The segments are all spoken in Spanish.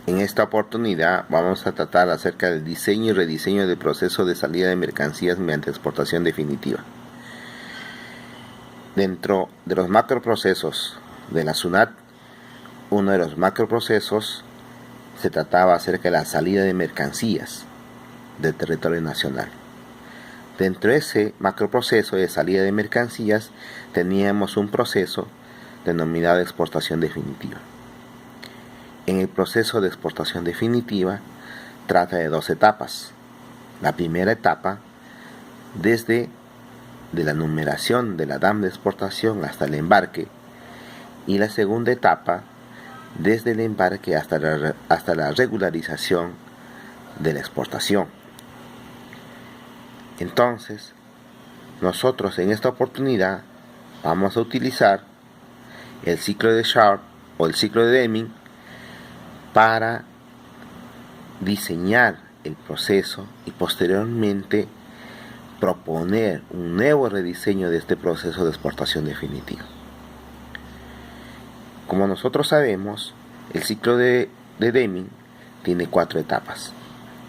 En esta oportunidad vamos a tratar acerca del diseño y rediseño del proceso de salida de mercancías mediante exportación definitiva. Dentro de los macroprocesos de la SUNAT, uno de los macroprocesos se trataba acerca de la salida de mercancías del territorio nacional. Dentro de ese macroproceso de salida de mercancías teníamos un proceso denominado exportación definitiva. En el proceso de exportación definitiva trata de dos etapas. La primera etapa, desde la numeración de la DAM de exportación hasta el embarque, y la segunda etapa, desde el embarque hasta la regularización de la exportación. Entonces, nosotros en esta oportunidad vamos a utilizar el ciclo de Sharpe o el ciclo de Deming para diseñar el proceso y posteriormente proponer un nuevo rediseño de este proceso de exportación definitiva. Como nosotros sabemos, el ciclo de Deming tiene 4 etapas: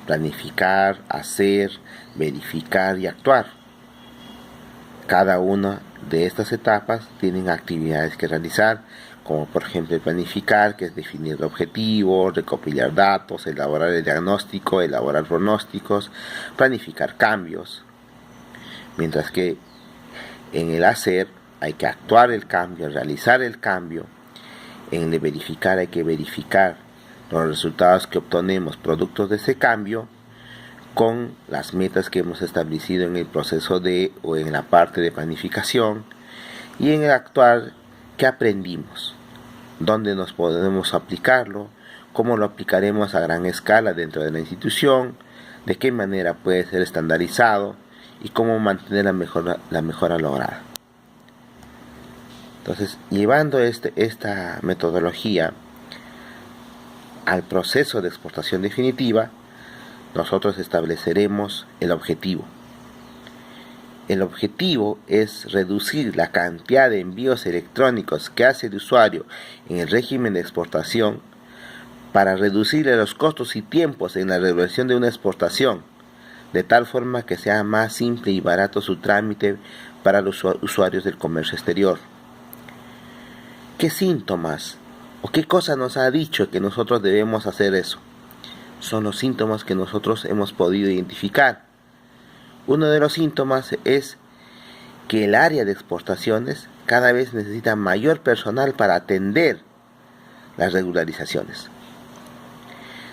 planificar, hacer, verificar y actuar. Cada una de estas etapas tienen actividades que realizar, como por ejemplo planificar, que es definir el objetivo, recopilar datos, elaborar el diagnóstico, elaborar pronósticos, planificar cambios. Mientras que en el hacer hay que actuar el cambio, realizar el cambio. En el de verificar hay que verificar los resultados que obtenemos productos de ese cambio con las metas que hemos establecido en el proceso o en la parte de planificación. Y en el actuar, ¿qué aprendimos? ¿Dónde nos podemos aplicarlo? ¿Cómo lo aplicaremos a gran escala dentro de la institución? ¿De qué manera puede ser estandarizado? Y cómo mantener la mejora lograda. Entonces, llevando esta metodología al proceso de exportación definitiva, nosotros estableceremos el objetivo. El objetivo es reducir la cantidad de envíos electrónicos que hace el usuario en el régimen de exportación para reducirle los costos y tiempos en la regulación de una exportación, de tal forma que sea más simple y barato su trámite para los usuarios del comercio exterior. ¿Qué síntomas o qué cosa nos ha dicho que nosotros debemos hacer eso? Son los síntomas que nosotros hemos podido identificar. Uno de los síntomas es que el área de exportaciones cada vez necesita mayor personal para atender las regularizaciones.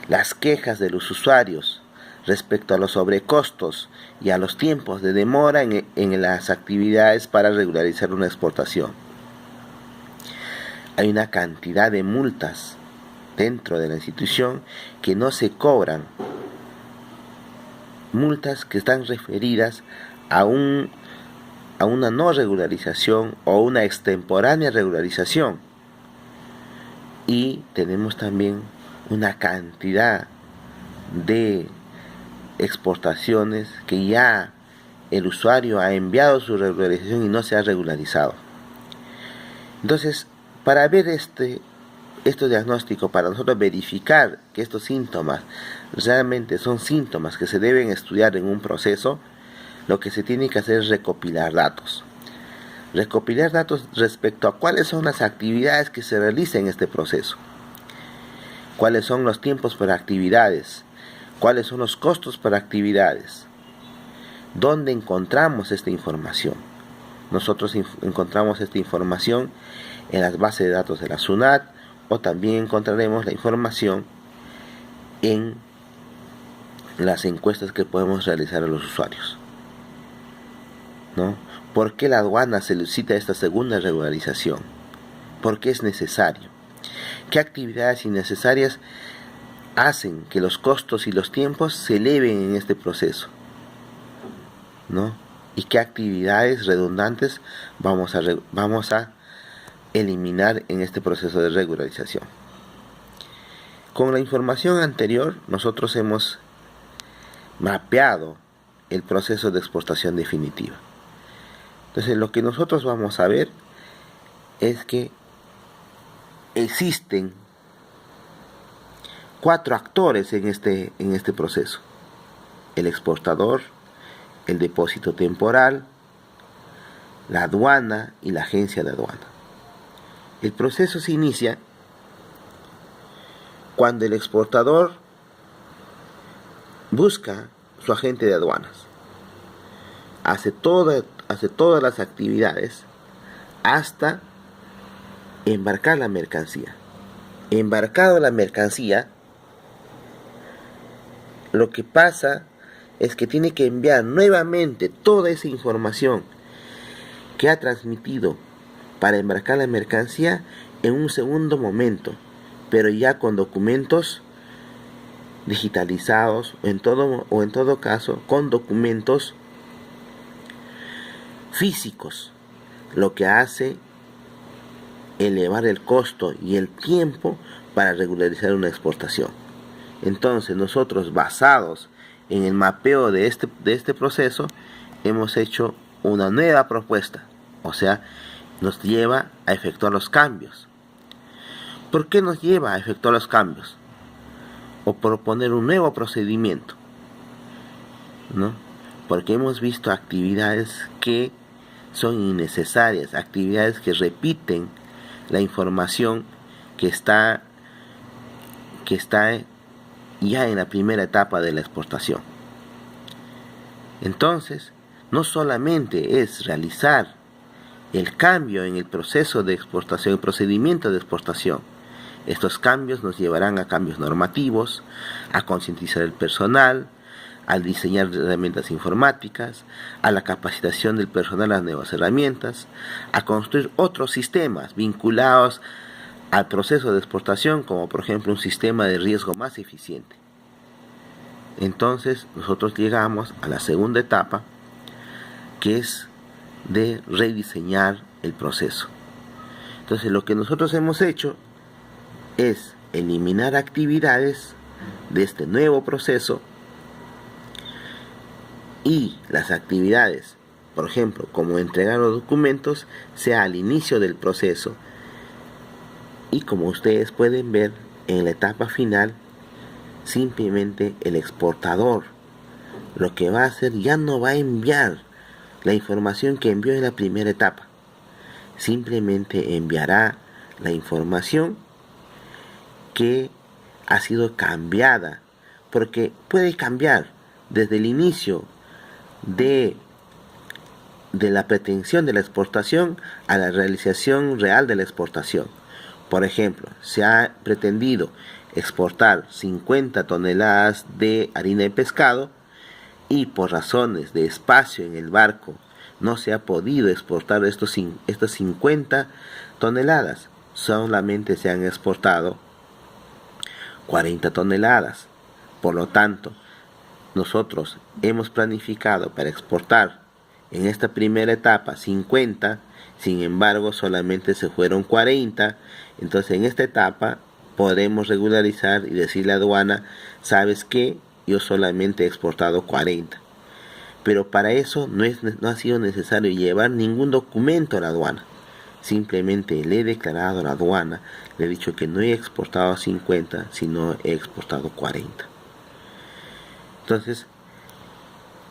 Las quejas de los usuarios respecto a los sobrecostos y a los tiempos de demora en las actividades para regularizar una exportación. Hay una cantidad de multas dentro de la institución que no se cobran, multas que están referidas a una no regularización o una extemporánea regularización. Y tenemos también una cantidad de exportaciones que ya el usuario ha enviado su regularización y no se ha regularizado. Entonces, para ver este diagnóstico, para nosotros verificar que estos síntomas realmente son síntomas que se deben estudiar en un proceso, lo que se tiene que hacer es recopilar datos. Recopilar datos respecto a cuáles son las actividades que se realizan en este proceso, cuáles son los tiempos por actividades, cuáles son los costos por actividades, dónde encontramos esta información. Nosotros encontramos esta información en las bases de datos de la SUNAT, o también encontraremos la información en las encuestas que podemos realizar a los usuarios, ¿no? ¿Por qué la aduana solicita esta segunda regularización? ¿Por qué es necesario? ¿Qué actividades innecesarias hacen que los costos y los tiempos se eleven en este proceso, ¿no? ¿Y qué actividades redundantes vamos a eliminar en este proceso de regularización? Con la información anterior, nosotros hemos mapeado el proceso de exportación definitiva. Entonces, lo que nosotros vamos a ver es que existen cuatro actores en este proceso: el exportador, el depósito temporal, la aduana y la agencia de aduana. El proceso se inicia cuando el exportador busca su agente de aduanas, hace todas las actividades hasta embarcar la mercancía. Embarcado la mercancía, lo que pasa es que tiene que enviar nuevamente toda esa información que ha transmitido para embarcar la mercancía en un segundo momento, pero ya con documentos digitalizados o en todo caso con documentos físicos, lo que hace elevar el costo y el tiempo para regularizar una exportación. Entonces nosotros, basados en el mapeo de este proceso, hemos hecho una nueva propuesta, o sea, nos lleva a efectuar los cambios. ¿Por qué nos lleva a efectuar los cambios? O proponer un nuevo procedimiento, ¿no? Porque hemos visto actividades que son innecesarias, actividades que repiten la información que está ya en la primera etapa de la exportación. Entonces, no solamente es realizar el cambio en el proceso de exportación, el procedimiento de exportación. Estos cambios nos llevarán a cambios normativos, a concientizar el personal, al diseñar herramientas informáticas, a la capacitación del personal a las nuevas herramientas, a construir otros sistemas vinculados al proceso de exportación, como por ejemplo un sistema de riesgo más eficiente. Entonces nosotros llegamos a la segunda etapa, que es de rediseñar el proceso. Entonces lo que nosotros hemos hecho es eliminar actividades de este nuevo proceso, y las actividades, por ejemplo, como entregar los documentos, sea al inicio del proceso. Y como ustedes pueden ver, en la etapa final, simplemente el exportador lo que va a hacer, ya no va a enviar la información que envió en la primera etapa, simplemente enviará la información que ha sido cambiada, porque puede cambiar desde el inicio de la pretensión de la exportación a la realización real de la exportación. Por ejemplo, se ha pretendido exportar 50 toneladas de harina de pescado y por razones de espacio en el barco no se ha podido exportar estas 50 toneladas. Solamente se han exportado 40 toneladas. Por lo tanto, nosotros hemos planificado para exportar en esta primera etapa 50, sin embargo solamente se fueron 40. Entonces en esta etapa podemos regularizar y decirle a la aduana: ¿sabes qué? Yo solamente he exportado 40. Pero para eso no ha sido necesario llevar ningún documento a la aduana. Simplemente le he declarado a la aduana, le he dicho que no he exportado 50, sino he exportado 40. Entonces,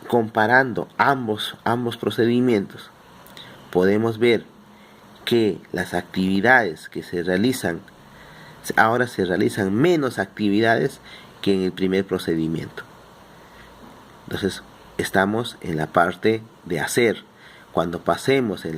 comparando ambos procedimientos, podemos ver que las actividades que se realizan, ahora se realizan menos actividades que en el primer procedimiento. Entonces, estamos en la parte de hacer. Cuando pasemos en la